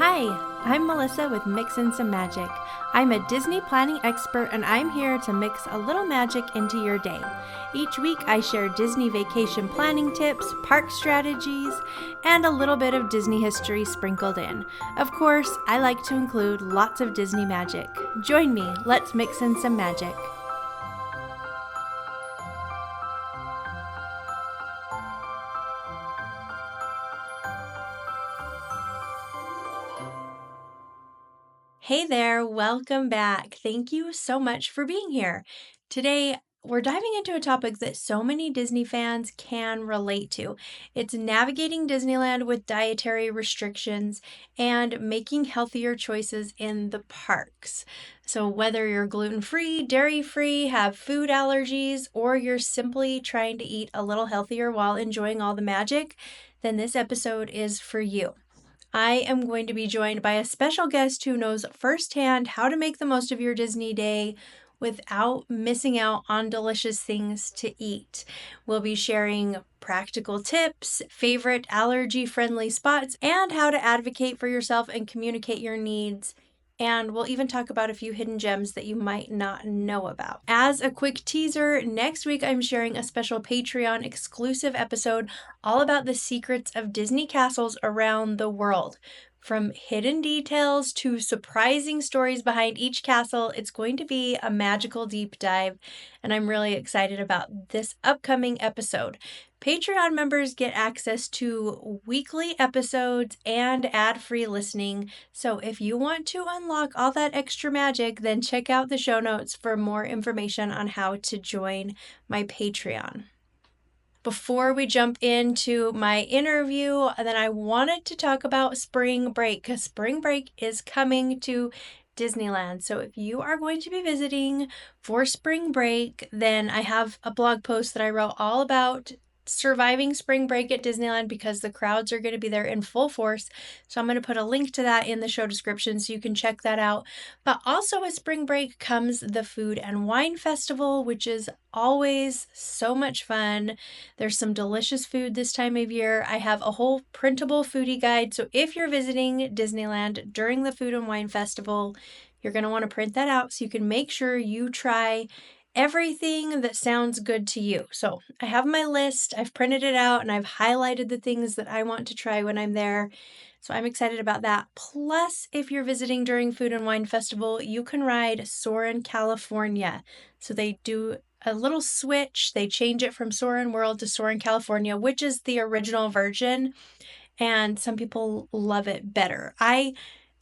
Hi, I'm Melissa with Mixin' Some Magic. I'm a Disney planning expert and I'm here to mix a little magic into your day. Each week I share Disney vacation planning tips, park strategies, and a little bit of Disney history sprinkled in. Of course, I like to include lots of Disney magic. Join me, let's mix in some magic. Hey there, welcome back. Thank you so much for being here. Today, we're diving into a topic that so many Disney fans can relate to. It's navigating Disneyland with dietary restrictions and making healthier choices in the parks. So, whether you're gluten-free, dairy-free, have food allergies, or you're simply trying to eat a little healthier while enjoying all the magic, then this episode is for you. I am going to be joined by a special guest who knows firsthand how to make the most of your Disney day without missing out on delicious things to eat. We'll be sharing practical tips, favorite allergy-friendly spots, and how to advocate for yourself and communicate your needs. And we'll even talk about a few hidden gems that you might not know about. As a quick teaser, next week I'm sharing a special Patreon exclusive episode all about the secrets of Disney castles around the world. From hidden details to surprising stories behind each castle, it's going to be a magical deep dive, and I'm really excited about this upcoming episode. Patreon members get access to weekly episodes and ad-free listening, so if you want to unlock all that extra magic, then check out the show notes for more information on how to join my Patreon. Before we jump into my interview, then I wanted to talk about spring break because spring break is coming to Disneyland. So if you are going to be visiting for spring break, then I have a blog post that I wrote all about surviving spring break at Disneyland because the crowds are going to be there in full force. So I'm going to put a link to that in the show description so you can check that out. But also with spring break comes the Food and Wine Festival, which is always so much fun. There's some delicious food this time of year. I have a whole printable foodie guide. So if you're visiting Disneyland during the Food and Wine Festival, you're going to want to print that out so you can make sure you try everything that sounds good to you. So I have my list, I've printed it out, and I've highlighted the things that I want to try when I'm there. So I'm excited about that. Plus, if you're visiting during Food and Wine Festival, you can ride Soarin' California. So they do a little switch. They change it from Soarin' World to Soarin' California, which is the original version. And some people love it better. I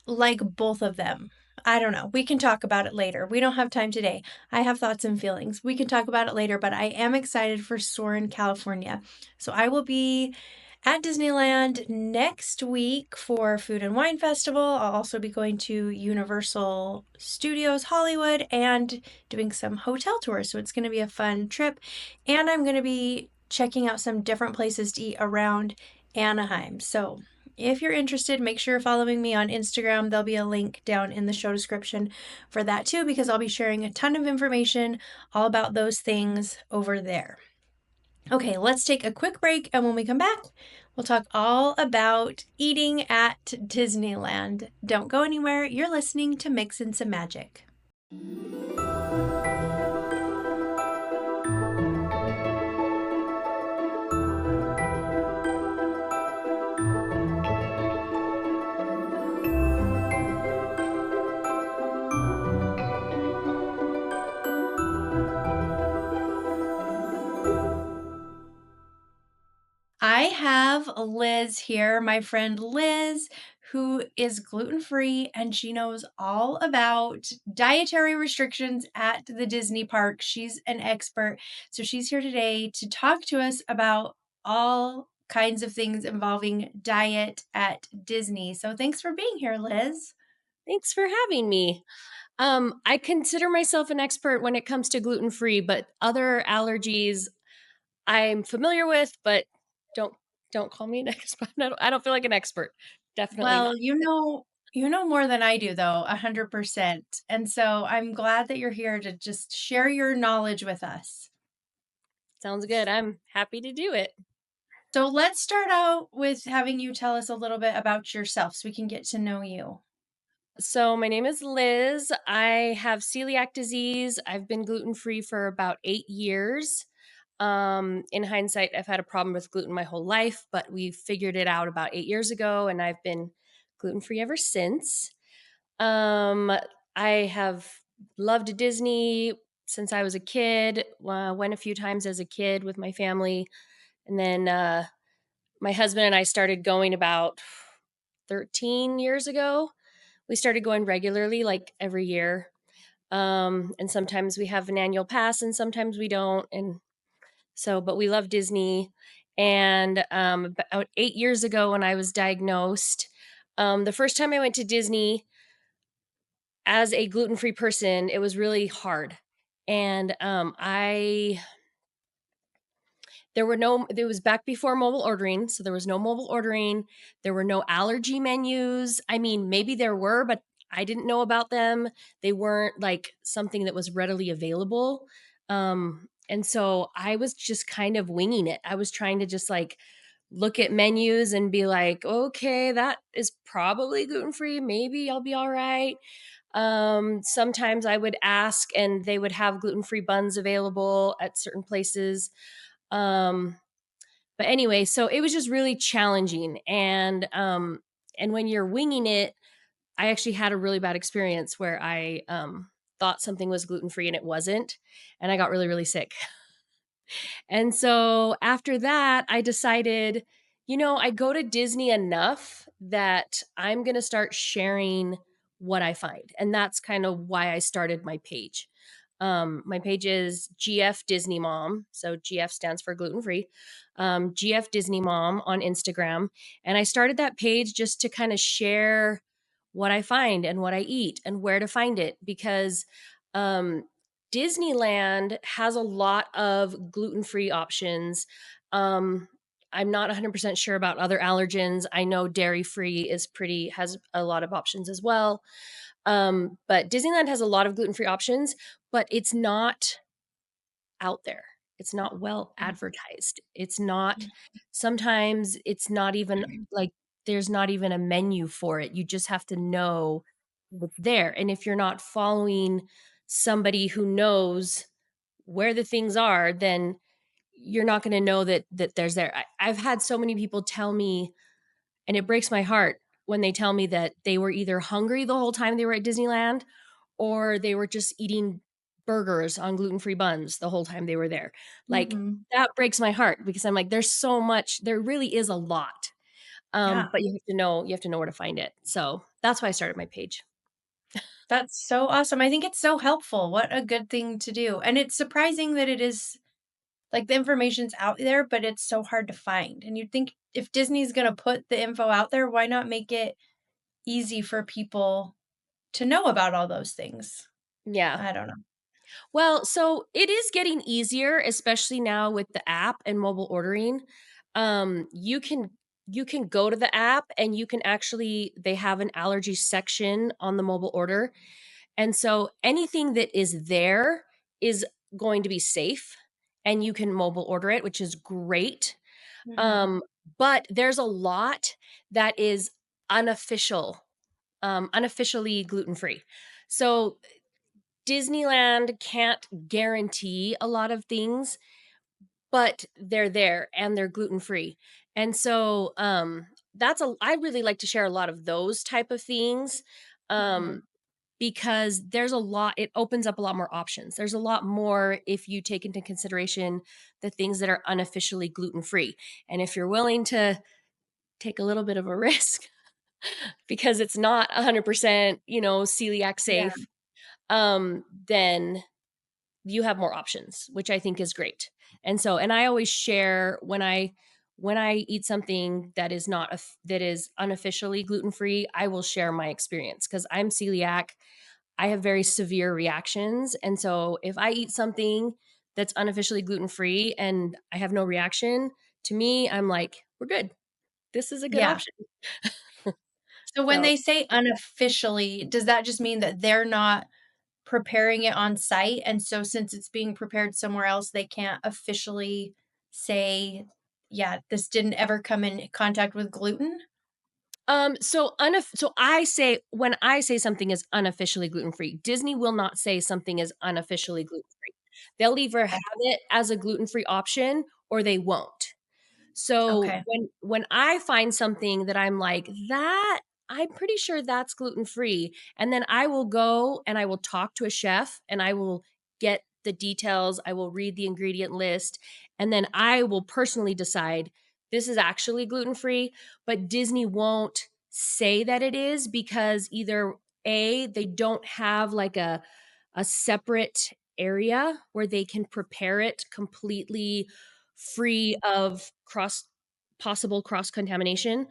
like both of them. I don't know. We can talk about it later. We don't have time today. I have thoughts and feelings. We can talk about it later, but I am excited for Soarin' California. So I will be at Disneyland next week for Food and Wine Festival. I'll also be going to Universal Studios Hollywood and doing some hotel tours. So it's going to be a fun trip. And I'm going to be checking out some different places to eat around Anaheim. So if you're interested, make sure you're following me on Instagram. There'll be a link down in the show description for that too, because I'll be sharing a ton of information all about those things over there. Okay, let's take a quick break, and when we come back, we'll talk all about eating at Disneyland. Don't go anywhere. You're listening to Mixin' Some Magic. I have Liz here, my friend Liz, who is gluten-free, and she knows all about dietary restrictions at the Disney park. She's an expert. So she's here today to talk to us about all kinds of things involving diet at Disney. So thanks for being here, Liz. Thanks for having me. I consider myself an expert when it comes to gluten-free, but other allergies I'm familiar with, but don't call me an expert. I don't feel like an expert. Definitely not. Well, you know more than I do though, 100%. And so I'm glad that you're here to just share your knowledge with us. Sounds good. I'm happy to do it. So let's start out with having you tell us a little bit about yourself so we can get to know you. So, my name is Liz. I have celiac disease. I've been gluten free for about 8 years. In hindsight, I've had a problem with gluten my whole life, but we figured it out about 8 years ago, and I've been gluten free ever since. Um, I have loved Disney since I was a kid. Went a few times as a kid with my family, and then my husband and I started going about 13 years ago. We started going regularly, like every year. And sometimes we have an annual pass and sometimes we don't. And so, but we love Disney. And about 8 years ago, when I was diagnosed, the first time I went to Disney as a gluten free person, it was really hard. And there was back before mobile ordering, so there was no mobile ordering. There were no allergy menus. I mean, maybe there were, but I didn't know about them. They weren't like something that was readily available. And so I was just kind of winging it. I was trying to just like look at menus and be like, okay, that is probably gluten free. Maybe I'll be all right. Sometimes I would ask and they would have gluten free buns available at certain places. Um, but anyway, so it was just really challenging, and when you're winging it, I actually had a really bad experience where I thought something was gluten free and it wasn't, and I got really really sick. And so after that, I decided, I go to Disney enough that I'm going to start sharing what I find. And that's kind of why I started my page. My page is GF Disney Mom. So GF stands for gluten free. GF Disney Mom on Instagram. And I started that page just to kind of share what I find and what I eat and where to find it because um, Disneyland has a lot of gluten-free options. Um, I'm not 100% sure about other allergens. I know dairy-free has a lot of options as well. But Disneyland has a lot of gluten-free options, but it's not out there. It's not well advertised. It's not sometimes it's not even like there's not even a menu for it. You just have to know what's there. And if you're not following somebody who knows where the things are, then you're not going to know that there's there. I've had so many people tell me, and it breaks my heart when they tell me that they were either hungry the whole time they were at Disneyland or they were just eating burgers on gluten-free buns the whole time they were there. Like Mm-hmm. that breaks my heart because I'm like, there's so much, there really is a lot. Yeah, But you have to know where to find it. So that's why I started my page. that's so awesome. I think it's so helpful. What a good thing to do. And it's surprising that it is like the information's out there, but it's so hard to find. And you'd think if Disney's going to put the info out there, why not make it easy for people to know about all those things? Yeah. I don't know. Well, so it is getting easier, especially now with the app and mobile ordering. You can go to the app and you can actually they have an allergy section on the mobile order. And so anything that is there is going to be safe and you can mobile order it, which is great. Mhm. Um, but there's a lot that is unofficial, unofficially gluten free. So Disneyland can't guarantee a lot of things, but they're there and they're gluten free. And so I really like to share a lot of those type of things. Mhm. Um because there's a lot it opens up a lot more options. There's a lot more if you take into consideration the things that are unofficially gluten free. And if you're willing to take a little bit of a risk because it's not 100%, celiac Yeah. safe, then you have more options, which I think is great. And I always share when I eat something that is not that is unofficially gluten free, I will share my experience because I'm celiac. I have very severe reactions, and so if I eat something that's unofficially gluten free and I have no reaction, to me, I'm like, we're good. This is a good Yeah. option. So when So they say unofficially, does that just mean that they're not preparing it on site? And so since it's being prepared somewhere else, they can't officially say yeah, this didn't ever come in contact with gluten? So I say when I say something is unofficially gluten-free, Disney will not say something is unofficially gluten-free. They'll either have it as a gluten-free option or they won't. So Okay. when I find something that I'm like, "That I'm pretty sure that's gluten-free," and then I will go and I will talk to a chef and I will get the details, I will read the ingredient list, and then I will personally decide this is actually gluten-free, but Disney won't say that it is because either A, they don't have like a separate area where they can prepare it completely free of possible cross contamination,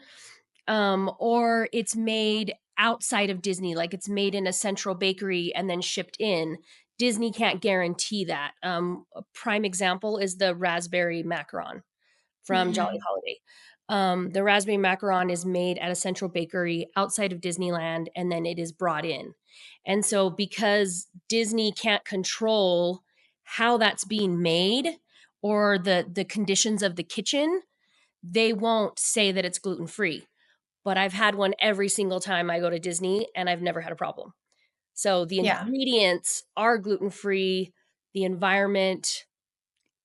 or it's made outside of Disney, like it's made in a central bakery and then shipped in. Disney can't guarantee that. A prime example is the raspberry macaron from Jolly Mhm. Holiday. The raspberry macaron is made at a central bakery outside of Disneyland and then it is brought in. And so, because Disney can't control how that's being made or the conditions of the kitchen, they won't say that it's gluten free. But I've had one every single time I go to Disney and I've never had a problem. So the Yeah, ingredients are gluten free. The environment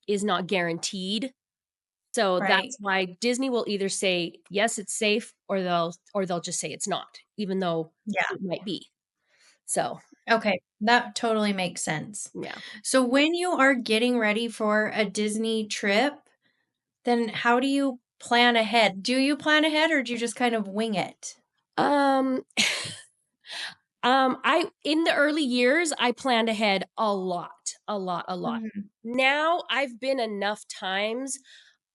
is not guaranteed, so right. that's why Disney will either say, "Yes, it's safe," or they'll just say it's not, even though Yeah. it might be. So, Okay, that totally makes sense. yeah. So when you are getting ready for a Disney trip, then how do you plan ahead? Do you plan ahead or do you just kind of wing it? Um, I in the early years, I planned ahead a lot, a lot, a lot. Mhm, Now, I've been enough times,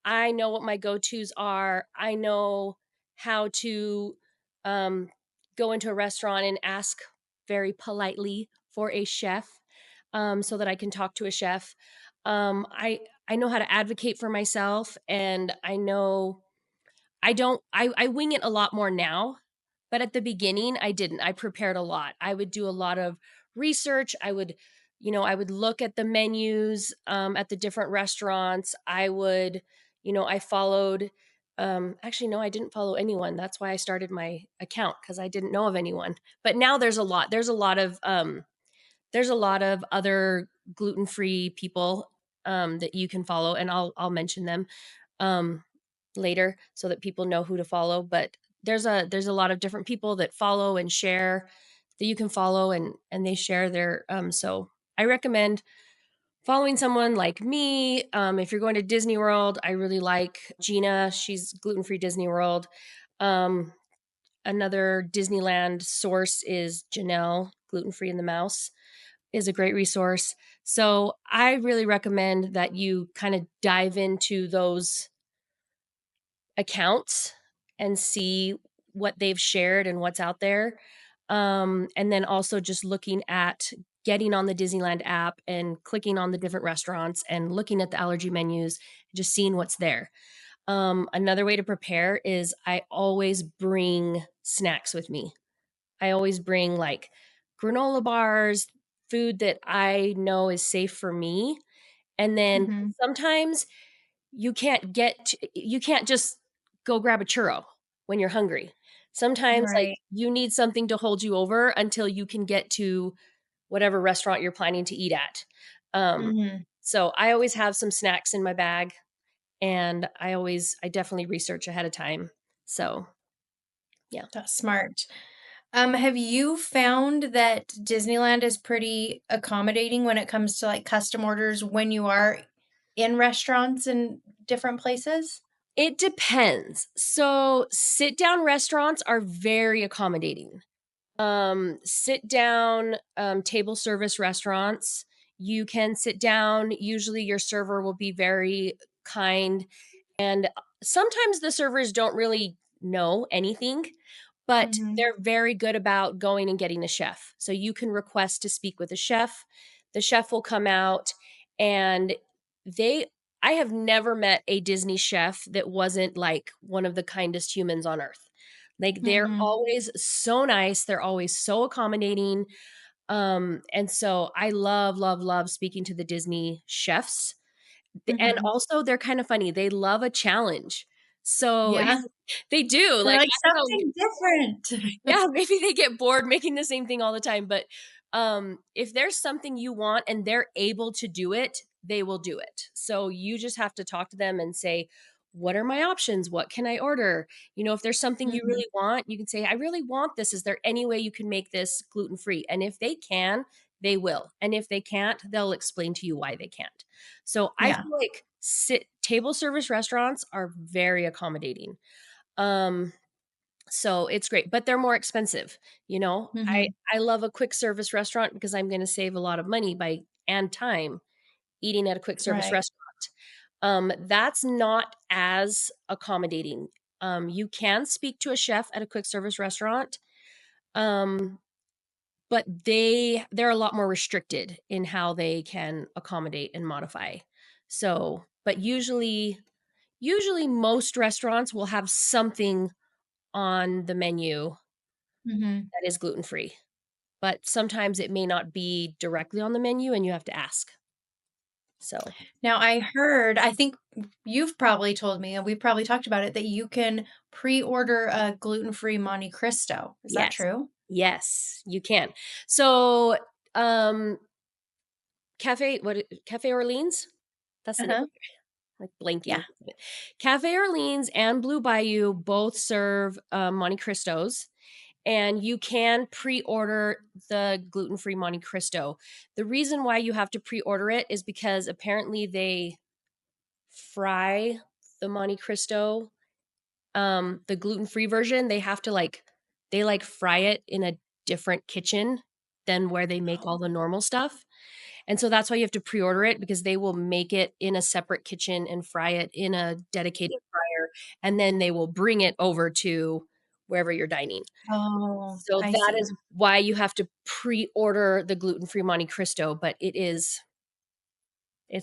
I know what my go-tos are. I know how to, um, go into a restaurant and ask very politely for a chef, so that I can talk to a chef. I know how to advocate for myself, and I know I don't I wing it a lot more now, but at the beginning, I didn't. I prepared a lot. I would do a lot of research. I would look at the menus, at the different restaurants. I followed, actually, no, I didn't follow anyone. That's why I started my account because I didn't know of anyone. But now there's a lot. There's a lot of other gluten-free people, that you can follow, and I'll mention them, um, later so that people know who to follow. But there's a lot of different people that follow and share that you can follow, and they share their, so I recommend following someone like me. If you're going to Disney World, I really like Gina. She's gluten-free Disney World. Um, Another Disneyland source is Janelle, gluten free in the mouse, is a great resource. So I really recommend that you kind of dive into those accounts and see what they've shared and what's out there. And then also just looking at getting on the Disneyland app and clicking on the different restaurants and looking at the allergy menus, just seeing what's there. Another way to prepare is I always bring snacks with me. I always bring like granola bars, food that I know is safe for me. And then mhm, sometimes you can't just go grab a churro when you're hungry. Sometimes like right, you need something to hold you over until you can get to whatever restaurant you're planning to eat at. Um, mhm, so I always have some snacks in my bag and I definitely research ahead of time. So, yeah. that's smart. Have you found that Disneyland is pretty accommodating when it comes to, like, custom orders when you are in restaurants in different places? It depends. So, sit down restaurants are very accommodating. Sit down, table service restaurants, you can sit down. Usually, your server will be very kind, and sometimes the servers don't really know anything, but Mhm, they're very good about going and getting a chef. So you can request to speak with a chef. The chef will come out, and they I have never met a Disney chef that wasn't like one of the kindest humans on earth. Like they're mhm, always so nice, they're always so accommodating. And so I love, love, love speaking to the Disney chefs. And Mhm. also they're kind of funny. They love a challenge. So Yeah. they do. They're Like, like, I don't know. "Something different." Yeah, maybe they get bored making the same thing all the time, but if there's something you want and they're able to do it, they will do it. So you just have to talk to them and say, what are my options? What can I order? If there's something you Mhm. really want, you can say, I really want this. Is there any way you can make this gluten free? And if they can, they will. And if they can't, they'll explain to you why they can't. So I Yeah. feel like table service restaurants are very accommodating. Um, so it's great, but they're more expensive, you know? I Mhm. I love a quick service restaurant because I'm gonna save a lot of money by and time eating at a quick service Right. restaurant. That's not as accommodating. You can speak to a chef at a quick service restaurant, um, but they're a lot more restricted in how they can accommodate and modify. So, but usually most restaurants will have something on the menu Mhm. that is gluten free. But sometimes it may not be directly on the menu and you have to ask. So, Now I think you've probably told me, and we've probably talked about it, that you can pre-order a gluten-free Monte Cristo. Is that yes. true? Yes, you can. So, Cafe Orleans? That's the name Uh-huh. of like blanking. Yeah. Cafe Orleans and Blue Bayou both serve Monte Cristos, and you can pre-order the gluten-free Monte Cristo. The reason why you have to pre-order it is because apparently they fry the Monte Cristo. The gluten-free version, they have to they fry it in a different kitchen than where they make all the normal stuff. And so that's why you have to pre-order it because they will make it in a separate kitchen and fry it in a dedicated fryer, and then they will bring it over to wherever you're dining. Oh, So I that see. is why you have to pre-order the gluten-free Monte Cristo, but it's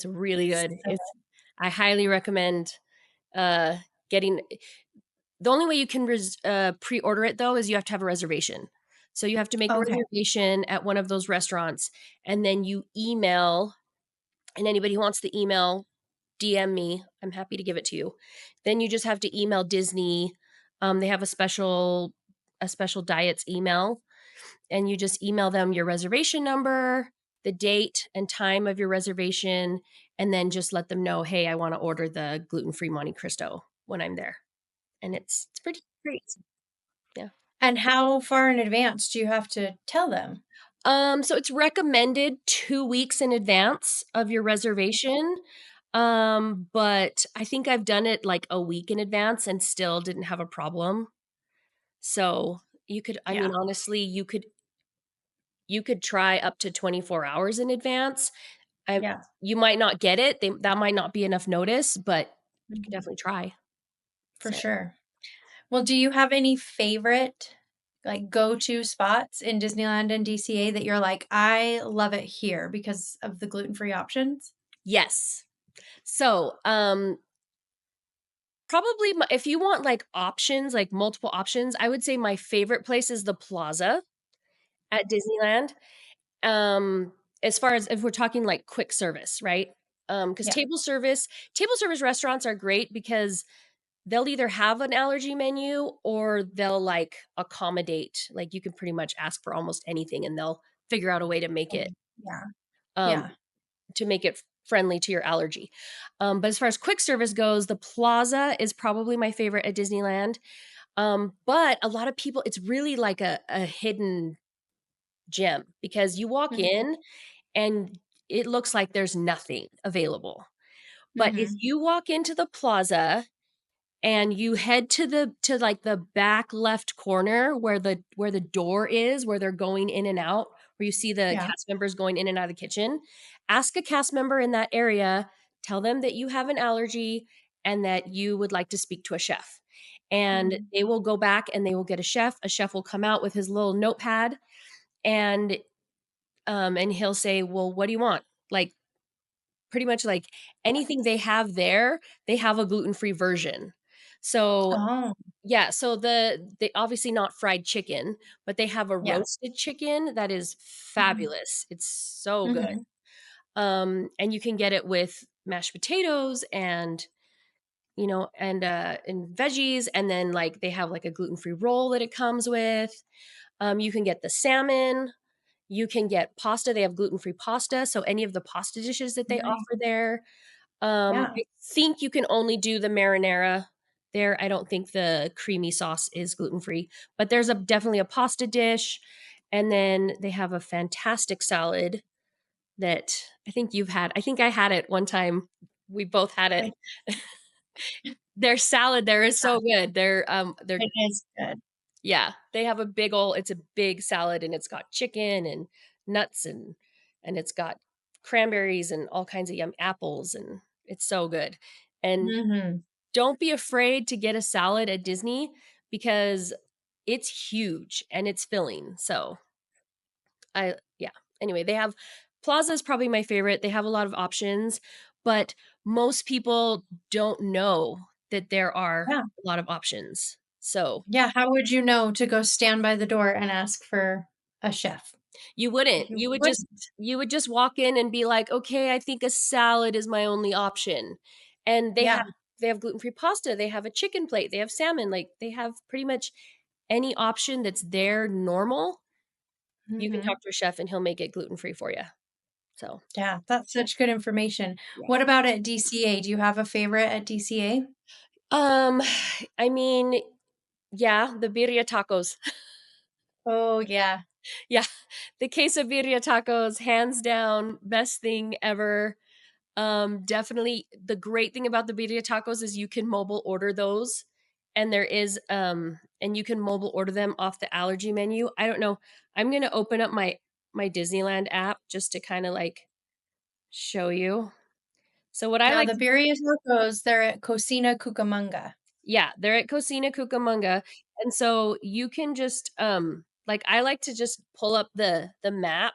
really good. So It's I highly recommend uh getting the only way you can pre-order it though is you have to have a reservation. So you have to make a okay. reservation at one of those restaurants, and then you email, and anybody who wants the email, DM me. I'm happy to give it to you. Then you just have to email Disney. They have a special diets email, and you just email them your reservation number, the date and time of your reservation, and then just let them know, hey, I want to order the gluten-free Monte Cristo when I'm there. And it's pretty great. Yeah. And how far in advance do you have to tell them? So it's recommended 2 weeks in advance of your reservation. But I think I've done it like a week in advance and still didn't have a problem. So I mean, Yeah. honestly, you could try up to 24 hours in advance. I Yeah. You might not get it. That might not be enough notice, but you could Mhm. definitely try. For So, sure. Well, do you have any favorite, like, go-to spots in Disneyland and DCA that you're like, "I love it here because of the gluten-free options?" yes. So, probably if you want like options, like multiple options, I would say my favorite place is the Plaza at Disneyland. Um, as far as if we're talking like quick service, right? Because Yeah. table service restaurants are great because they'll either have an allergy menu or they'll like accommodate. Like you can pretty much ask for almost anything, and they'll figure out a way Yeah. um, Yeah. to make it friendly to your allergy. But as far as quick service goes, the Plaza is probably my favorite at Disneyland. But a lot of people, it's really like a hidden gem because you walk Mhm. in and it looks like there's nothing available. But if Mhm. you walk into the plaza and you head to like the back left corner where the door is, where they're going in and out, where you see the Yeah. cast members going in and out of the kitchen, ask a cast member in that area, tell them that you have an allergy and that you would like to speak to a chef. And Mhm. they will go back and they will get a chef. A chef will come out with his little notepad, and he'll say, "Well, what do you want?" Like pretty much like anything they have there, they have a gluten-free version. So, Oh, yeah, so they obviously not fried chicken, but they have a yeah. roasted chicken that is Mhm. fabulous. It's so good. Mhm. And you can get it with mashed potatoes and and veggies, and then like they have like a gluten-free roll that it comes with. You can get the salmon, you can get pasta. They have gluten-free pasta, so any of the pasta dishes that they Nice. offer there. Yeah. I think you can only do the marinara there. I don't think the creamy sauce is gluten-free, but there's a definitely a pasta dish, and then they have a fantastic salad that I think you've had. I think I had it one time. We both had it. It Their salad there is so good. They're it is good. yeah, they have a big ol' it's a big salad, and it's got chicken and nuts, and it's got cranberries and all kinds of yum apples, and it's so good. And Mhm. don't be afraid to get a salad at Disney because it's huge and it's filling. So, yeah. Anyway, they have Plaza is probably my favorite. They have a lot of options, but most people don't know that there are Yeah. a lot of options. So, Yeah, how would you know to go stand by the door and ask for a chef? you wouldn't. You wouldn't. You would just walk in and be like, "Okay, I think a salad is my only option." And Yeah. they have gluten-free pasta, they have a chicken plate, they have salmon, like they have pretty much any option that's there normal. You can Mhm. talk to a chef and he'll make it gluten-free for you. So, Yeah, that's such good information. yeah. What about at DCA? Do you have a favorite at DCA? Um, I mean, yeah, the birria tacos. Oh, yeah. Yeah, the quesabirria tacos, hands down, best thing ever. Definitely the great thing about the birria tacos is you can mobile order those, and and you can mobile order them off the allergy menu. I don't know. I'm gonna open up my Disneyland app just to kind of like show you. So what I Now like the to birria tacos, they're at Cocina Cucamonga. Yeah, they're at Cocina Cucamonga, and so you can just, like, I like to just pull up the map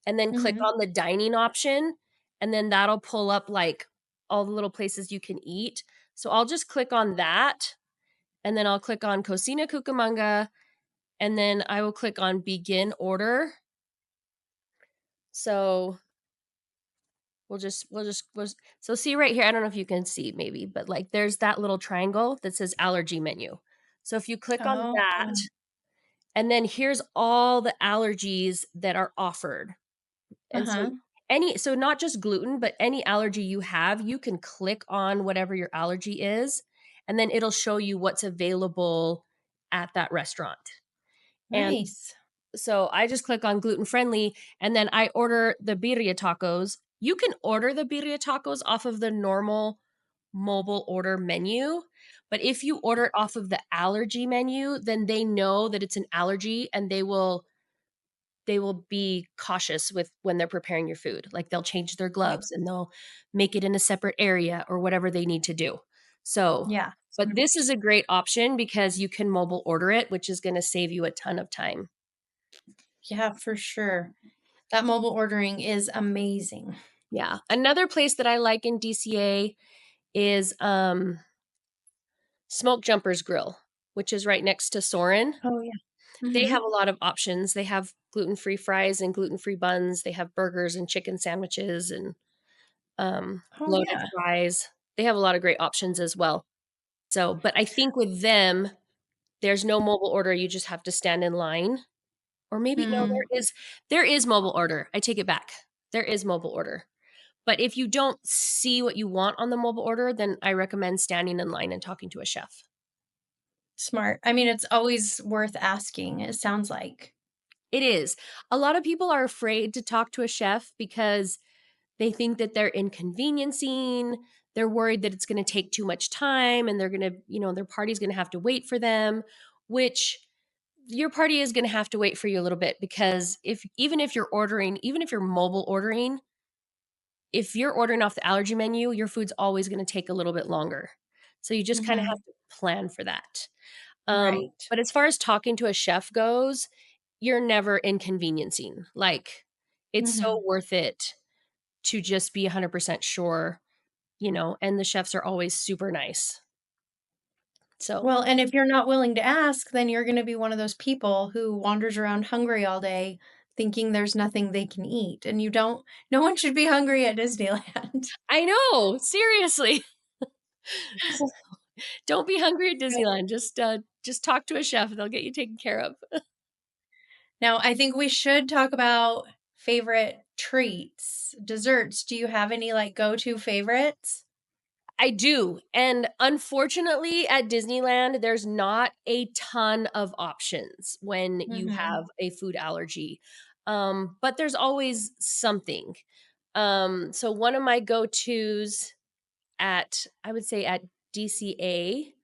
and then click Mhm. on the dining option, and then that'll pull up, like, all the little places you can eat. So I'll just click on that, and then I'll click on Cocina Cucamonga, and then I will click on begin order. So so see right here, I don't know if you can see maybe, but, like, there's that little triangle that says allergy menu. So if you click on Oh. that, and then here's all the allergies that are offered. And so Uh-huh. not just gluten, but any allergy you have, you can click on whatever your allergy is, and then it'll show you what's available at that restaurant. And Nice. so I just click on gluten friendly, and then I order the birria tacos. You can order the birria tacos off of the normal mobile order menu, but if you order it off of the allergy menu, then they know that it's an allergy, and they will be cautious with when they're preparing your food. Like they'll change their Right. gloves and they'll make it in a separate area or whatever they need to do. So, Yeah. but this is Smart. a great option because you can mobile order it, which is going to save you a ton of time. Yeah, for sure. That mobile ordering is amazing. Yeah. Another place that I like in DCA is Smoke Jumpers Grill, which is right next to Soren. Oh, yeah. They have Mhm. a lot of options. They have gluten-free fries and gluten-free buns. They have burgers and chicken sandwiches and Oh, loaded yeah. fries. They have a lot of great options as well. So, but I think with them, there's no mobile order. You just have to stand in line. Or maybe no, Mm, there is mobile order. I take it back. There is mobile order. But if you don't see what you want on the mobile order, then I recommend standing in line and talking to a chef. smart. I mean, it's always worth asking, it sounds like. It is. A lot of people are afraid to talk to a chef because they think that they're inconveniencing. They're worried that it's going to take too much time and they're going to, their party's going to have to wait for them, which your party is going to have to wait for you a little bit because even if you're mobile ordering, if you're ordering off the allergy menu, your food's always going to take a little bit longer. So you just kind of have Mhm. to plan for that. Right. But as far as talking to a chef goes, you're never inconveniencing. Like it's so Mhm. worth it to just be 100% sure, and the chefs are always super nice. So, Well, and if you're not willing to ask, then you're gonna be one of those people who wanders around hungry all day thinking there's nothing they can eat, and you don't no one should be hungry at Disneyland. I know, seriously. So, don't be hungry at Disneyland. Just talk to a chef, they'll get you taken care of. Now, I think we should talk about favorite treats, desserts. Do you have any, like, go-to favorites? I do. And unfortunately, at Disneyland, there's not a ton of options when you Mhm. have a food allergy. But there's always something. So one of my go-tos at, I would say at DCA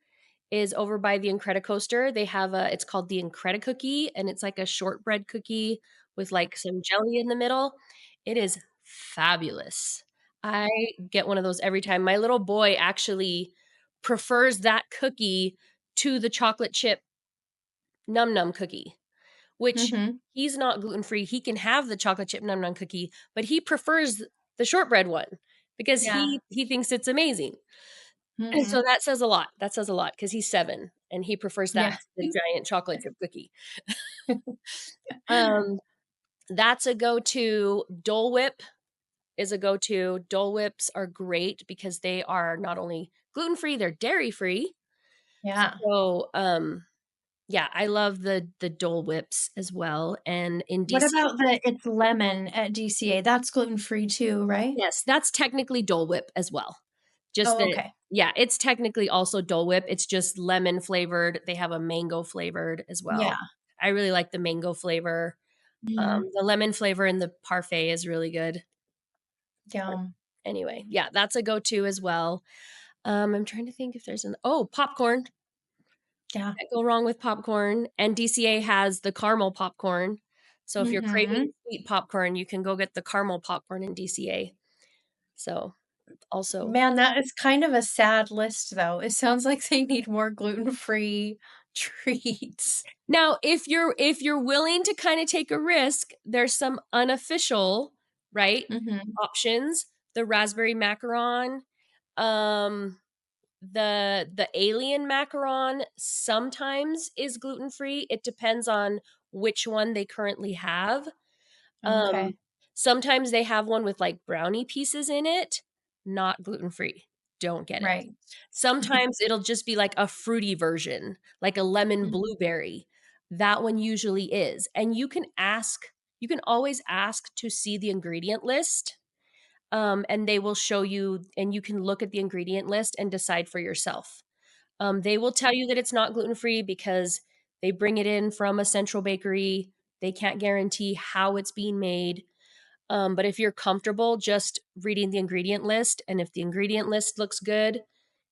is over by the Incredicoaster. They have it's called the Incredicookie, and it's like a shortbread cookie with like some jelly in the middle. It is fabulous. I get one of those every time. My little boy actually prefers that cookie to the chocolate chip num num cookie, which Mhm. he's not gluten free. He can have the chocolate chip num num cookie, but he prefers the shortbread one because Yeah. he thinks it's amazing. And so Mhm. that says a lot. That says a lot because he's 7 and he prefers that Yeah. to the giant chocolate chip cookie. Um, that's a go-to. Dole Whip is a go-to. Dole Whips are great because they are not only gluten-free, they're dairy-free. Yeah. So, yeah, I love the Dole Whips as well. And in What DC, about the It's Lemon at DCA? That's gluten-free too, right? yes, that's technically Dole Whip as well. Just Oh, that, okay. yeah, it's technically also Dole Whip. It's just lemon flavored. They have a mango flavored as Yeah. well. I really like the mango flavor. Mhm. The lemon flavor in the parfait is really good. But Yum. anyway, yeah, that's a go-to as well. I'm trying to think if there's an popcorn. Yeah. Can't go wrong with popcorn. And DCA has the caramel popcorn. So if you're craving Mhm. sweet popcorn, you can go get the caramel popcorn in DCA. So also Man, that is kind of a sad list, though. It sounds like they need more gluten-free treats. now, if you're willing to kind of take a risk, there's some unofficial, right, Mhm. options. The raspberry macaron, um, the alien macaron sometimes is gluten free. It depends on which one they currently have. Okay. Um, sometimes they have one with like brownie pieces in it, not gluten free. Don't get it. Right. Sometimes it'll just be like a fruity version, like a lemon Mhm. blueberry. That one usually is. And you can always ask to see the ingredient list. And they will show you, and you can look at the ingredient list and decide for yourself. They will tell you that it's not gluten free because they bring it in from a central bakery. They can't guarantee how it's being made. But if you're comfortable just reading the ingredient list, and if the ingredient list looks good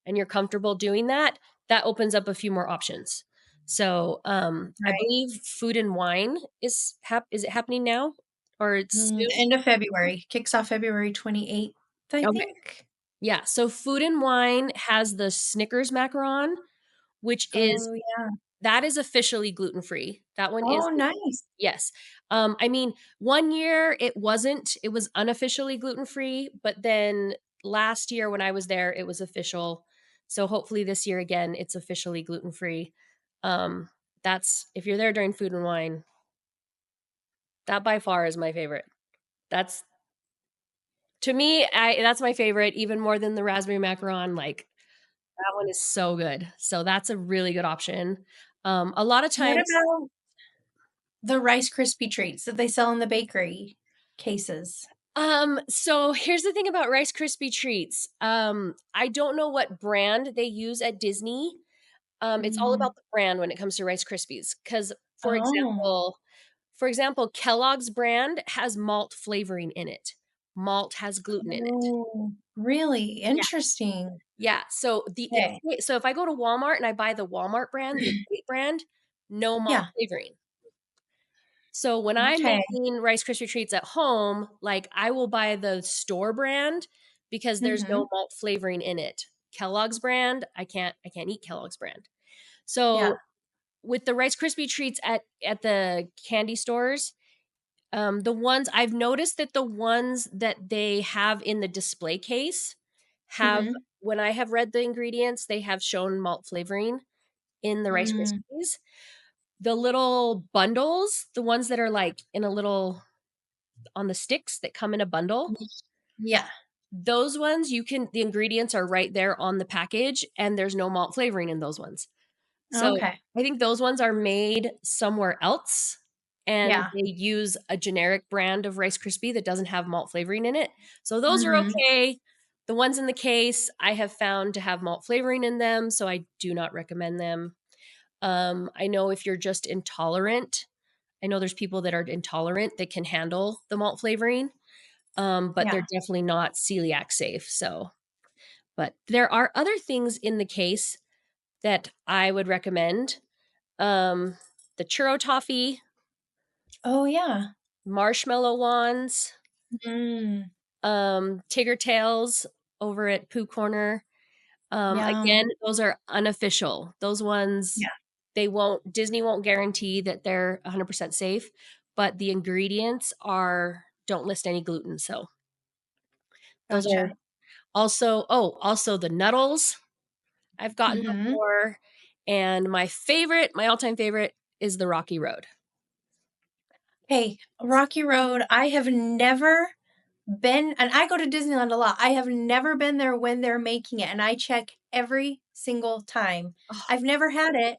and you're comfortable doing that, that opens up a few more options. So I Right. believe Food and Wine is it happening now, or it's soon? End of February. Kicks off February 28th, I Okay, think. yeah. So Food and Wine has the Snickers macaron, which is Oh, yeah. that is officially gluten free. That one is Oh, nice. yes. I mean, one year it wasn't, it was unofficially gluten free, but then last year when I was there, it was official. So hopefully this year again, it's officially gluten free. Um, that's if you're there during Food and Wine, that by far is my favorite. That's to me, that's my favorite, even more than the raspberry macaron. Like that one is so good. So that's a really good option. A lot of What times about the Rice Krispie treats that they sell in the bakery cases? So here's the thing about Rice Krispie treats. I don't know what brand they use at Disney. It's all Mhm. about the brand when it comes to Rice Krispies. Because, Oh. for example, Kellogg's brand has malt flavoring in it. Malt has gluten in it. Oh, really? Yeah, Interesting. yeah. So Okay. so if I go to Walmart and I buy the Walmart brand, the estate brand, no malt Yeah. flavoring. So when I'm Okay. making Rice Krispie treats at home, like I will buy the store brand because there's no Mhm. malt flavoring in it. Kellogg's brand, I can't eat Kellogg's brand. Yeah. So with the Rice Krispie treats at the candy stores, the ones I've noticed that the ones that they have in the display case have Mhm. when I have read the ingredients, they have shown malt flavoring in the Rice Mm. Krispies. The little bundles, the ones that are like in a little on the sticks that come in a bundle, Yeah. those ones the ingredients are right there on the package and there's no malt flavoring in those ones. So Okay. I think those ones are made somewhere else and Yeah. they use a generic brand of Rice Krispie that doesn't have malt flavoring in it. So those are Mhm. okay. The ones in the case I have found to have malt flavoring in them, so I do not recommend them. I know if you're just intolerant, I know there's people that are intolerant that can handle the malt flavoring, but they're Yeah. definitely not celiac safe. So, but there are other things in the case that I would recommend. Um, the churro toffee, Oh, yeah. marshmallow wands, Mm. Tigger tails over at Pooh Corner. Again, Yum. those are unofficial. Those ones, Yeah. Disney won't guarantee that they're 100% safe, but the ingredients don't list any gluten. So those are Gotcha. also the Nuddles I've gotten Mhm. before. And my all-time favorite is the Rocky Road. Hey, Rocky Road, I have never been, and I go to Disneyland a lot. I have never been there when they're making it, and I check every single time. Oh, I've never had it,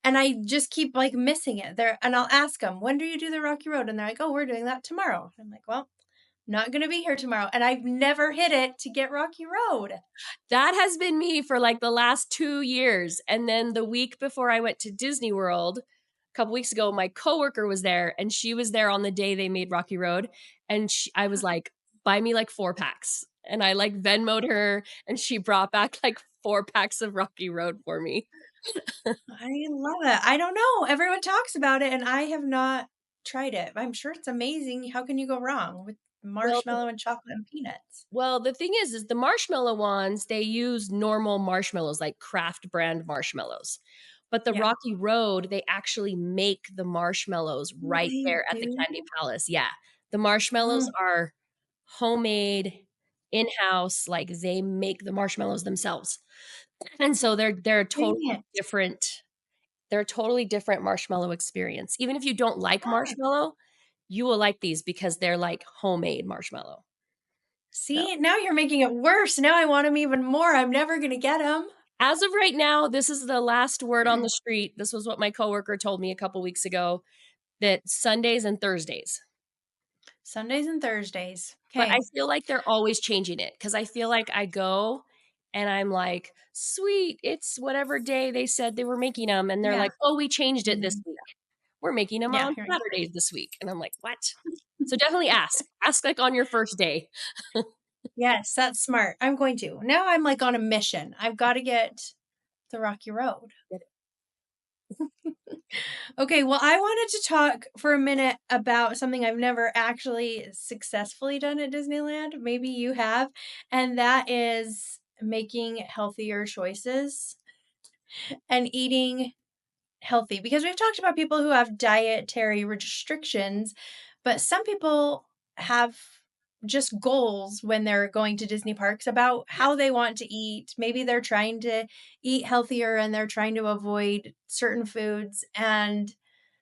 and I just keep, like, missing it. There, and I'll ask them, "When do you do the Rocky Road?" And they're like, "Oh, we're doing that tomorrow." I'm like, "Well, not gonna be here tomorrow," and I've never hit it to get Rocky Road. that has been me for like the last 2 years. And then the week before I went to Disney World, a couple weeks ago, my coworker was there and she was there on the day they made Rocky Road. And I was like, buy me like 4 packs. And I like Venmoed her and she brought back like 4 packs of Rocky Road for me. I love it. I don't know, everyone talks about it, and I have not tried it. I'm sure it's amazing. How can you go wrong with Well, marshmallow and chocolate and peanuts? Well, the thing is the marshmallow ones, they use normal marshmallows, like craft brand marshmallows. But the Yeah. Rocky Road, they actually make the marshmallows Oh, right they there at the do? Candy Palace. Yeah. The marshmallows Mm, are homemade, in-house, like they make the marshmallows themselves. And so they're a dang totally it. different they're a totally different marshmallow experience. Even if you don't like Ah, marshmallow, you will like these because they're like homemade marshmallow. So see, now you're making it worse. Now I want them even more. I'm never gonna get them. as of right now, this is the last word on the street. This was what my coworker told me a couple weeks ago that Sundays and Thursdays. Sundays and Thursdays. But I Okay. feel like they're always changing it because I feel like I go and I'm like, sweet, it's whatever day they said they were making them. And they're Yeah. like, oh, we changed it this Mhm. week. We're making them Yeah, on here we go. Saturdays this week. And I'm like, what? So definitely ask. Ask like on your first day. Yes, that's smart. I'm going to. Now I'm, like, on a mission. I've gotta get the Rocky Road. Okay, well, I wanted to talk for a minute about something I've never actually successfully done at Disneyland. Maybe you have, and that is making healthier choices and eating healthy, because we've talked about people who have dietary restrictions, but some people have just goals when they're going to Disney parks about how Yes. they want to eat. Maybe they're trying to eat healthier and they're trying to avoid certain foods. And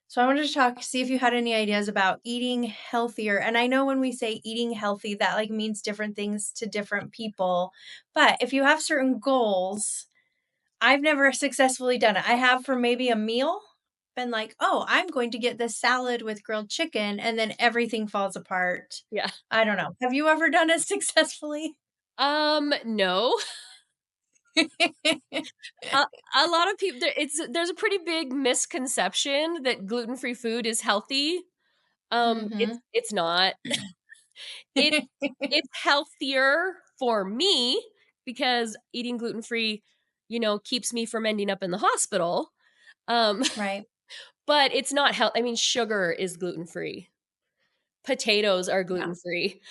so I wanted to talk, see if you had any ideas about eating healthier. And I know when we say eating healthy, that like means different things to different people. But if you have certain goals, I've never successfully done it. I have for maybe a meal been like, "Oh, I'm going to get this salad with grilled chicken," and then everything falls apart. Yeah. I don't know. Have you ever done it successfully? No. A, a lot of people there's a pretty big misconception that gluten-free food is healthy. Mhm. It's not. It it's healthier for me because eating gluten-free, keeps me from ending up in the hospital. Um, Right. but it's not health I mean, sugar is gluten-free. Potatoes are Yeah. gluten-free.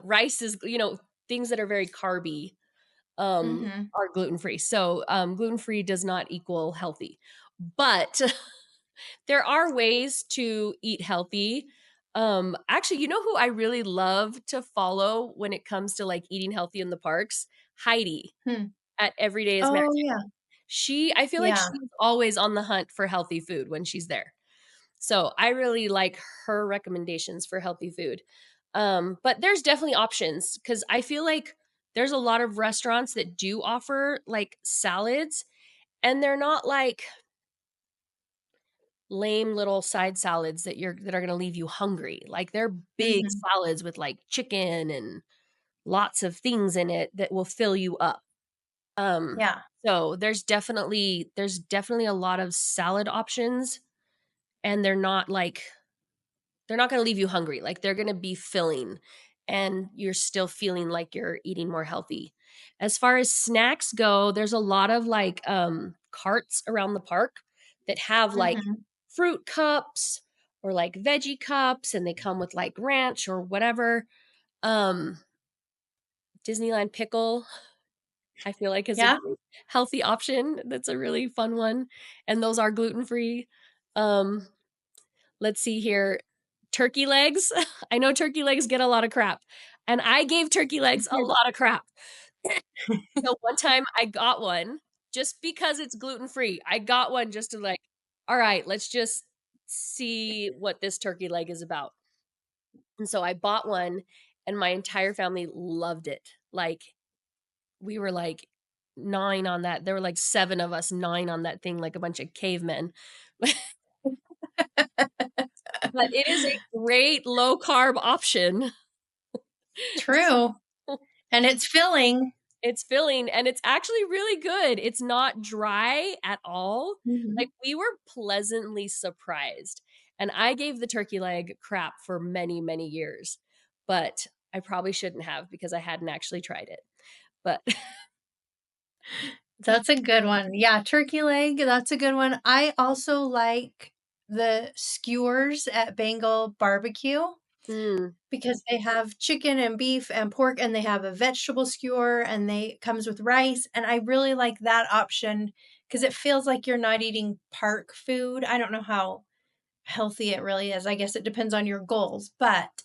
Rice is, things that are very carby, Mhm. are gluten-free. So, gluten-free does not equal healthy. But there are ways to eat healthy. Actually, you know who I really love to follow when it comes to like eating healthy in the parks? Heidi Hmm. at Every Day is Oh, Magic. yeah. I feel like Yeah. she's always on the hunt for healthy food when she's there. So I really like her recommendations for healthy food. But there's definitely options because I feel like there's a lot of restaurants that do offer like salads, and they're not like lame little side salads that are going to leave you hungry. Like they're big Mhm. salads with like chicken and lots of things in it that will fill you up. Um Yeah. so there's definitely a lot of salad options, and they're not going to leave you hungry. Like they're going to be filling, and you're still feeling like you're eating more healthy. As far as snacks go, there's a lot of like carts around the park that have like Mhm. fruit cups or like veggie cups, and they come with like ranch or whatever. Um Disneyland pickle, I feel like, is a Yeah. great healthy option. That's a really fun one, and those are gluten-free. Um Let's see here. Turkey legs. I know turkey legs get a lot of crap, and I gave turkey legs a lot of crap. So one time I got one just because it's gluten-free. I got one just to like, all right, let's just see what this turkey leg is about. And so I bought one, and my entire family loved it. Like we were like 9 on that. There were like 7 of us, 9 on that thing like a bunch of cavemen. But it is a great low carb option. True. And it's filling. It's filling, and it's actually really good. It's not dry at all. Like, Mhm. we were pleasantly surprised, and I gave the turkey leg crap for many, many years, but I probably shouldn't have because I hadn't actually tried it. But That's a good one. Yeah, turkey leg, that's a good one. I also like the skewers at Bengal Barbecue mm, because they have chicken and beef and pork, and they have a vegetable skewer, and they comes with rice, and I really like that option because it feels like you're not eating park food. I don't know how healthy it really is. I guess it depends on your goals, but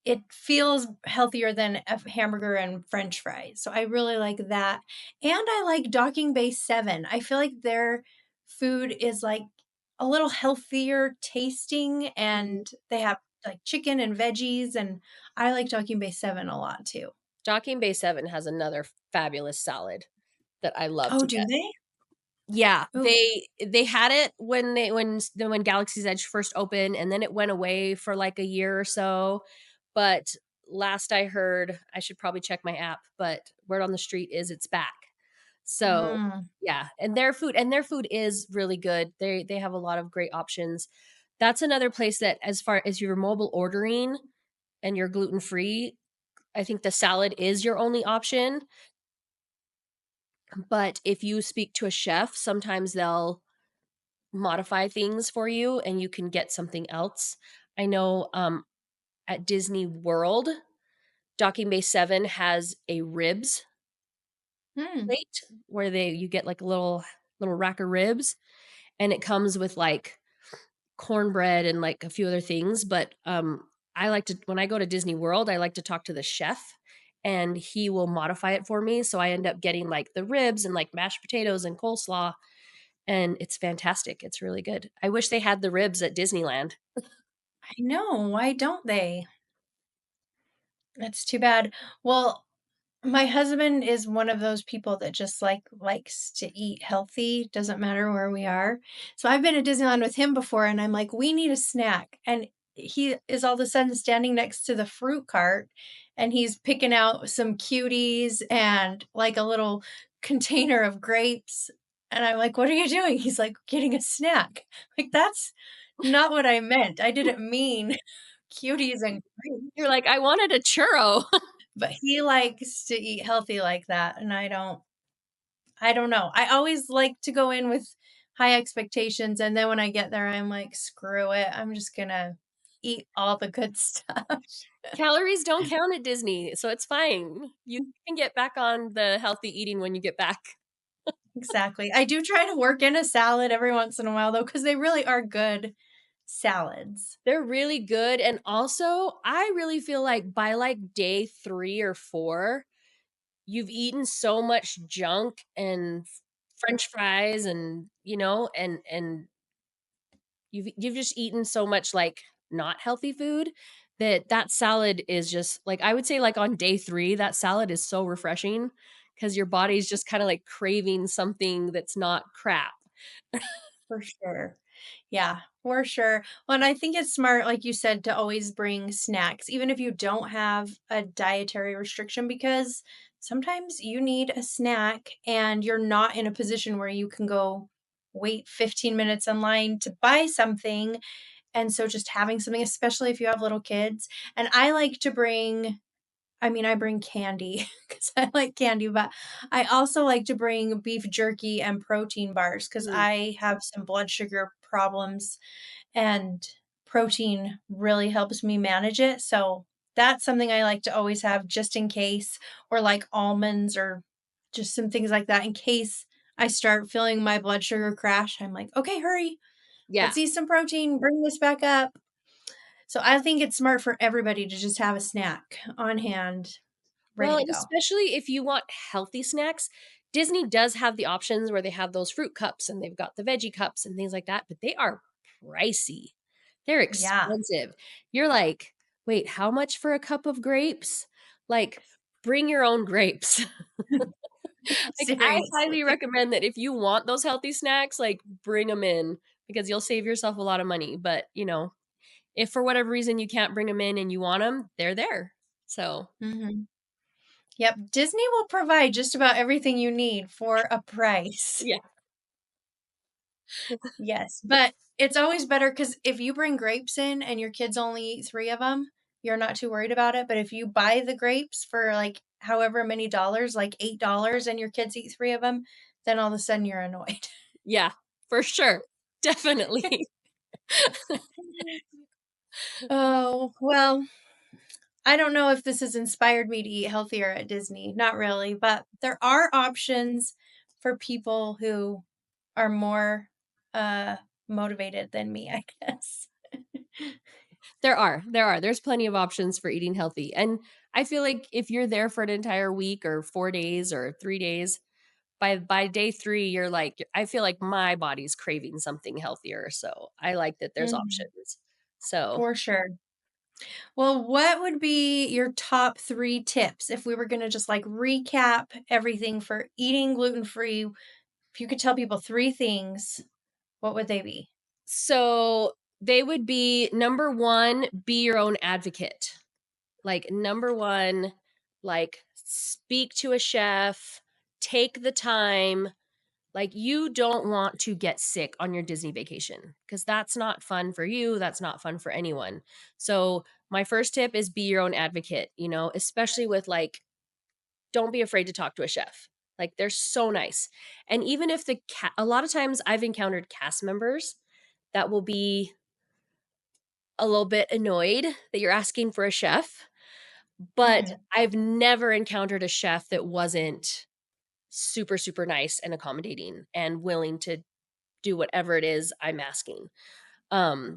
it feels healthier than a hamburger and french fries. So I really like that. And I like Docking Bay 7. I feel like their food is like a little healthier tasting, mhm. and they have like chicken and veggies, and I like Docking Bay 7 a lot too. Docking Bay 7 has another fabulous salad that I love Oh, to do death. they? Yeah, Ooh. they had it when Galaxy's Edge first opened, and then it went away for, like, a year or so, but last I heard, I should probably check my app, but word on the street is it's back. So, Mm. yeah, and their food is really good. They have a lot of great options. That's another place that as far as your mobile ordering and you're gluten-free, I think the salad is your only option, but if you speak to a chef, sometimes they'll modify things for you and you can get something else. I know at Disney World, Docking Bay 7 has a ribs Mm. plate where they you get like a little rack of ribs, and it comes with like cornbread and like a few other things, but I like to when I go to Disney World, I like to talk to the chef, and he will modify it for me, so I end up getting like the ribs and like mashed potatoes and coleslaw, and it's fantastic. It's really good. I wish they had the ribs at Disneyland. I know. Why don't they? That's too bad. Well, my husband is one of those people that just, like, likes to eat healthy, doesn't matter where we are. So I've been at Disneyland with him before, and I'm like, "We need a snack," and he is all of a sudden standing next to the fruit cart, and he's picking out some cuties and, like, a little container of grapes, and I'm like, "What are you doing?" He's like, "Getting a snack." Like, that's not what I meant. I didn't mean cuties and You're grapes. like, "I wanted a churro." But he likes to eat healthy like that, and I don't know. I always like to go in with high expectations, and then when I get there, I'm like, "Screw it. I'm just gonna eat all the good stuff." Calories don't count at Disney, so it's fine. You can get back on the healthy eating when you get back. Exactly. I do try to work in a salad every once in a while, though, because they really are good salads. They're really good, and also, I really feel like by, like, day 3 or 4, you've eaten so much junk and French fries and, and you've just eaten so much, like, not healthy food that that salad is just like, I would say, like, on day 3, that salad is so refreshing because your body's just kinda, like, craving something that's not crap. For sure. Yeah, for sure. Well, and I think it's smart, like you said, to always bring snacks, even if you don't have a dietary restriction, because sometimes you need a snack and you're not in a position where you can go wait 15 minutes in line to buy something. And so just having something, especially if you have little kids. And I like to bring, I mean, I bring candy because I like candy, but I also like to bring beef jerky and protein bars because Mm, I have some blood sugar problems and protein really helps me manage it. So that's something I like to always have just in case, or like almonds or just some things like that in case I start feeling my blood sugar crash. I'm like, okay, hurry, yeah. let's eat some protein, bring this back up. So I think it's smart for everybody to just have a snack on hand, ready Well, to and go. especially if you want healthy snacks, Disney does have the options where they have those fruit cups and they've got the veggie cups and things like that, but they are pricey. They're Yeah, expensive. You're like, "Wait, how much for a cup of grapes?" Like, bring your own grapes. Like, I highly seriously. recommend that if you want those healthy snacks, like, bring them in because you'll save yourself a lot of money, but, if for whatever reason you can't bring them in and you want them, 'em, they're there. So, Mhm. Yep, Disney will provide just about everything you need for a price. yeah. Yes, but it's always better because if you bring grapes in and your kids only eat 3 of them, you're not too worried about it, but if you buy the grapes for, like, however many dollars, like $8, and your kids eat 3 of them, then all of a sudden you're annoyed. Yeah, for sure. Definitely. Oh, well, I don't know if this has inspired me to eat healthier at Disney, not really, but there are options for people who are more, uh, motivated than me, I guess. There are. There's plenty of options for eating healthy, and I feel like if you're there for an entire week or 4 days or 3 days, by day 3, you're like, I feel like my body's craving something healthier, so I like that there's Mhm, options. So, for sure. Well, what would be your top 3 tips if we were gonna just, like, recap everything for eating gluten-free? If you could tell people 3 things, what would they be? so they would be number 1, be your own advocate. Like, number 1, like, speak to a chef, take the time. Like, you don't want to get sick on your Disney vacation because that's not fun for you, that's not fun for anyone. So, my first tip is be your own advocate, especially with, like, don't be afraid to talk to a chef. Like, they're so nice. And even if a lot of times I've encountered cast members that will be a little bit annoyed that you're asking for a chef, but Mhm, I've never encountered a chef that wasn't super, super nice and accommodating and willing to do whatever it is I'm asking.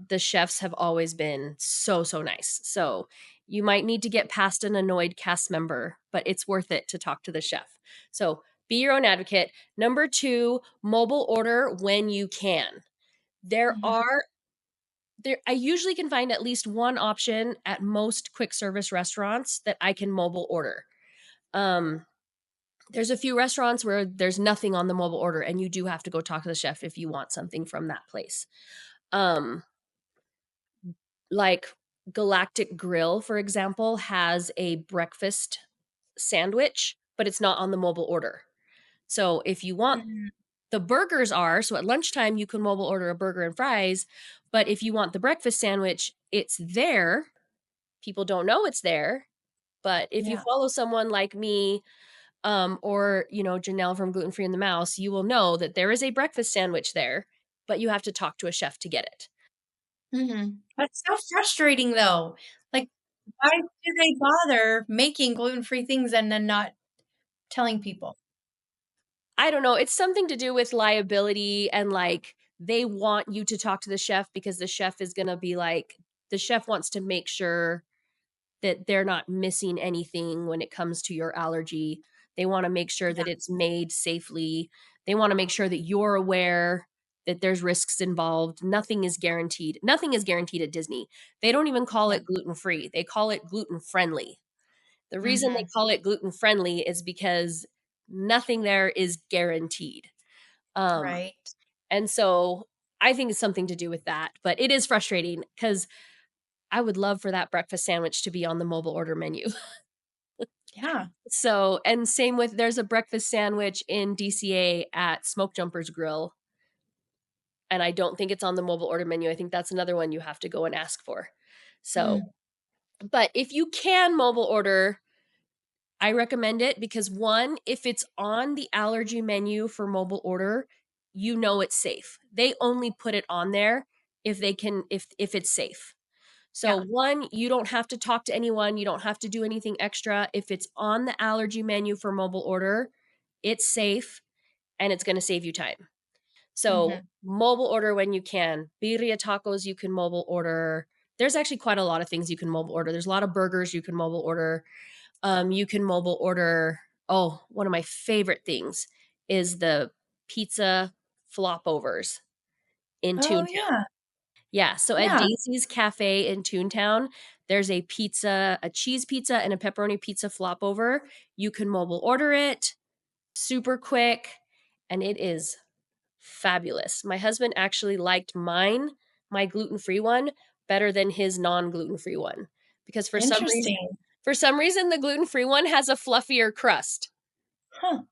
The chefs have always been so, so nice. So you might need to get past an annoyed cast member, but it's worth it to talk to the chef. So be your own advocate. Number 2, mobile order when you can. There mhm, are there I usually can find at least one option at most quick service restaurants that I can mobile order. Um, there's a few restaurants where there's nothing on the mobile order and you do have to go talk to the chef if you want something from that place. Um, like Galactic Grill, for example, has a breakfast sandwich, but it's not on the mobile order. So if you want mhm. the burgers are, so at lunchtime you can mobile order a burger and fries, but if you want the breakfast sandwich, it's there. People don't know it's there, but if you Yeah. follow someone like me, or Janelle from Gluten Free and the Mouse, you will know that there is a breakfast sandwich there, but you have to talk to a chef to get it. Mhm. That's so frustrating, though. Like, why do they bother making gluten-free things and then not telling people? I don't know, it's something to do with liability and, like, they want you to talk to the chef because the chef is gonna be like the chef wants to make sure that they're not missing anything when it comes to your allergy. They want to make sure Yeah. that it's made safely. They want to make sure that you're aware that there's risks involved. Nothing is guaranteed. Nothing is guaranteed at Disney. They don't even call Yeah. it gluten-free. They call it gluten-friendly. The reason they Mhm. call it gluten-friendly is because nothing there is guaranteed. Um, Right. and so I think it's something to do with that, but it is frustrating because I would love for that breakfast sandwich to be on the mobile order menu. Yeah. So, and same with there's a breakfast sandwich in DCA at Smoke Jumpers Grill, and I don't think it's on the mobile order menu. I think that's another one you have to go and ask for. So, Mm. but if you can mobile order, I recommend it because one, if it's on the allergy menu for mobile order, you know it's safe. They only put it on there if they can if it's safe. So Yeah. one, you don't have to talk to anyone, you don't have to do anything extra. If it's on the allergy menu for mobile order, it's safe and it's going to save you time. So Mhm. mobile order when you can. Birria tacos you can mobile order. There's actually quite a lot of things you can mobile order. There's a lot of burgers you can mobile order. You can mobile order. Oh, one of my favorite things is the pizza flopovers in Oh, Toontown. yeah. Yeah, so at Yeah. Daisy's Cafe in Toontown, there's a pizza, a cheese pizza and a pepperoni pizza flopover. You can mobile order it super quick, and it is fabulous. My husband actually liked mine, my gluten-free one, better than his non-gluten-free one because Interesting. for some reason the gluten-free one has a fluffier crust. Huh.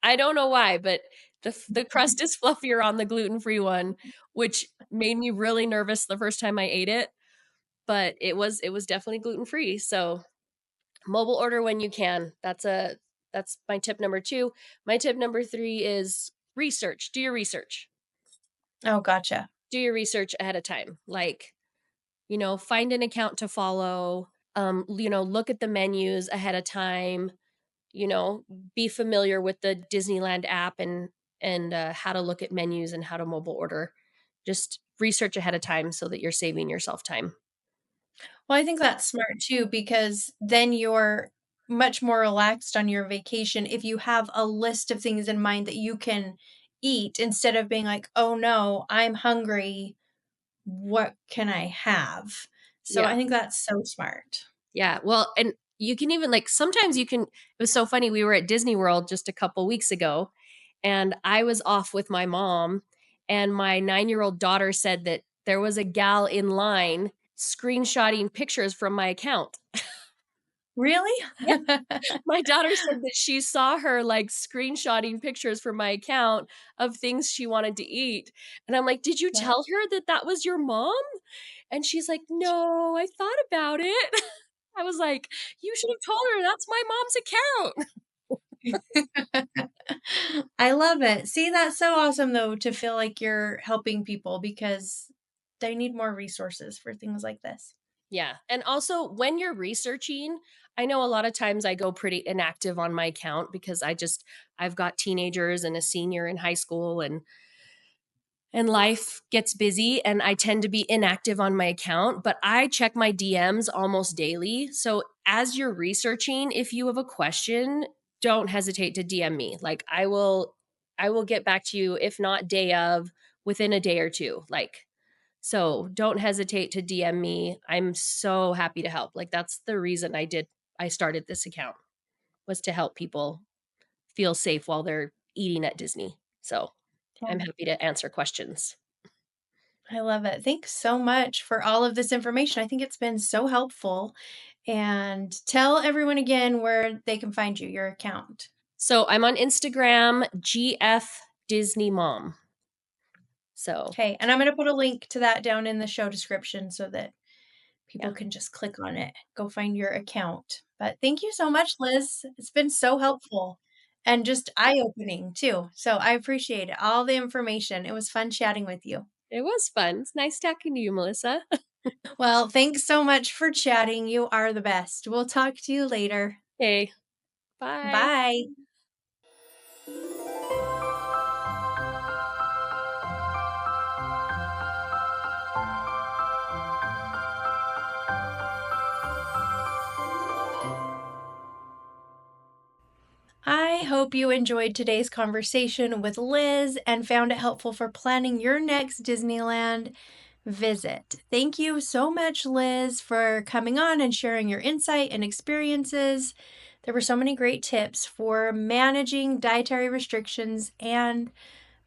I don't know why, but the crust is fluffier on the gluten-free one, which made me really nervous the first time I ate it, but it was definitely gluten-free. So, mobile order when you can. That's my tip number 2. My tip number 3 is research. Do your research. Oh, gotcha. Do your research ahead of time. Like, find an account to follow. Look at the menus ahead of time. You know, be familiar with the Disneyland app and how to look at menus and how to mobile order. Just research ahead of time so that you're saving yourself time. Well, I think that's smart too because then you're much more relaxed on your vacation if you have a list of things in mind that you can eat instead of being like, "Oh no, I'm hungry. What can I have?" So I Yeah. think that's so smart. Yeah. Well, and you can even like sometimes you can it was so funny. We were at Disney World just a couple weeks ago and I was off with my mom and my 9-year-old daughter said that there was a gal in line screenshotting pictures from my account. Really? Yeah. My daughter said that she saw her like screenshotting pictures from my account of things she wanted to eat. And I'm like, "Did you Yeah. tell her that that was your mom?" And she's like, "No, I thought about it." I was like, "You should have told her that's my mom's account." I love it. See, that's so awesome though to feel like you're helping people because they need more resources for things like this. Yeah. And also when you're researching, I know a lot of times I go pretty inactive on my account because I've got teenagers and a senior in high school and life gets busy and I tend to be inactive on my account, but I check my DMs almost daily. So as you're researching, if you have a question, don't hesitate to DM me. Like I will get back to you if not day of within a day or two. Like so don't hesitate to DM me. I'm so happy to help. Like that's the reason I started this account was to help people feel safe while they're eating at Disney. So I'm Yeah. happy to answer questions. I love it. Thanks so much for all of this information. I think it's been so helpful. And tell everyone again where they can find you, your account. So I'm on Instagram, GF Disney Mom. So Okay. And I'm going to put a link to that down in the show description so that people yeah, can just click on it, go find your account. But thank you so much, Liz. It's been so helpful and just eye opening too. So I appreciate it. All the information. It was fun chatting with you. it was fun. It's nice talking to you, Melissa. Well, thanks so much for chatting. You are the best. We'll talk to you later. Okay, bye. Bye. I hope you enjoyed today's conversation with Liz and found it helpful for planning your next Disneyland visit. Thank you so much, Liz, for coming on and sharing your insight and experiences. There were so many great tips for managing dietary restrictions and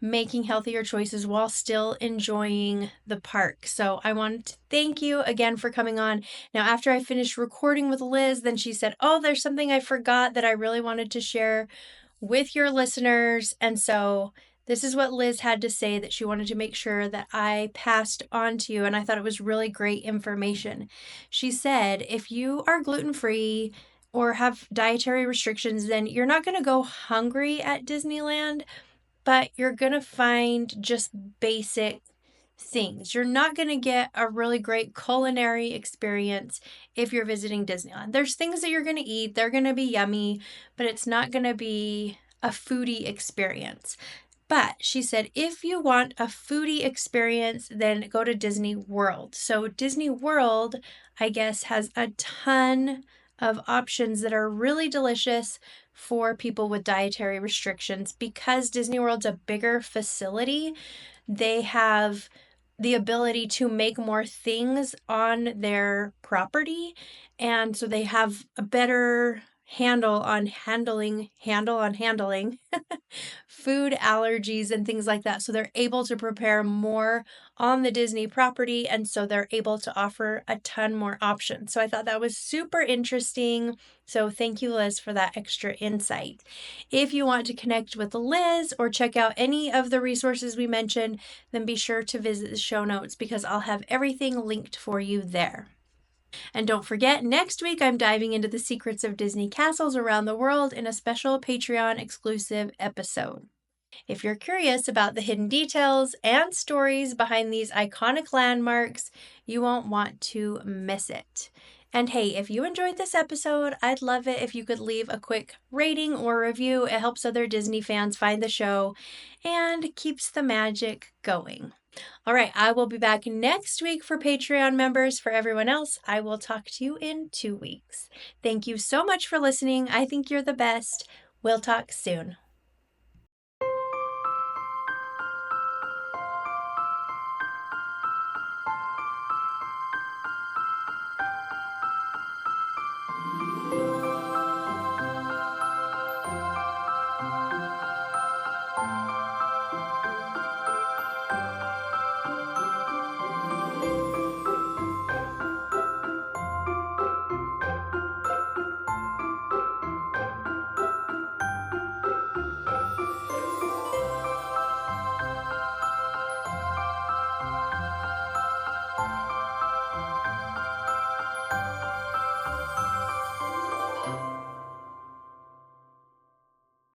making healthier choices while still enjoying the park. So I wanted to thank you again for coming on. Now, after I finished recording with Liz, then she said, "Oh, there's something I forgot that I really wanted to share with your listeners." And so this is what Liz had to say that she wanted to make sure that I passed on to you. And I thought it was really great information. She said, if you are gluten free or have dietary restrictions, then you're not going to go hungry at Disneyland, but you're going to find just basic things. You're not going to get a really great culinary experience if you're visiting Disneyland. There's things that you're going to eat, they're going to be yummy, but it's not going to be a foodie experience. But she said, if you want a foodie experience, then go to Disney World. So, Disney World, I guess, has a ton of options that are really delicious for people with dietary restrictions. Because Disney World's a bigger facility, they have the ability to make more things on their property. And so they have a better handling food allergies and things like that. So they're able to prepare more on the Disney property. And so they're able to offer a ton more options. So I thought that was super interesting. So thank you, Liz, for that extra insight. If you want to connect with Liz or check out any of the resources we mentioned, then be sure to visit the show notes because I'll have everything linked for you there. And don't forget, next week I'm diving into the secrets of Disney castles around the world in a special Patreon exclusive episode. If you're curious about the hidden details and stories behind these iconic landmarks, you won't want to miss it. And hey, if you enjoyed this episode, I'd love it if you could leave a quick rating or review. It helps other Disney fans find the show and keeps the magic going. All right, I will be back next week for Patreon members. For everyone else, I will talk to you in 2 weeks. Thank you so much for listening. I think you're the best. We'll talk soon.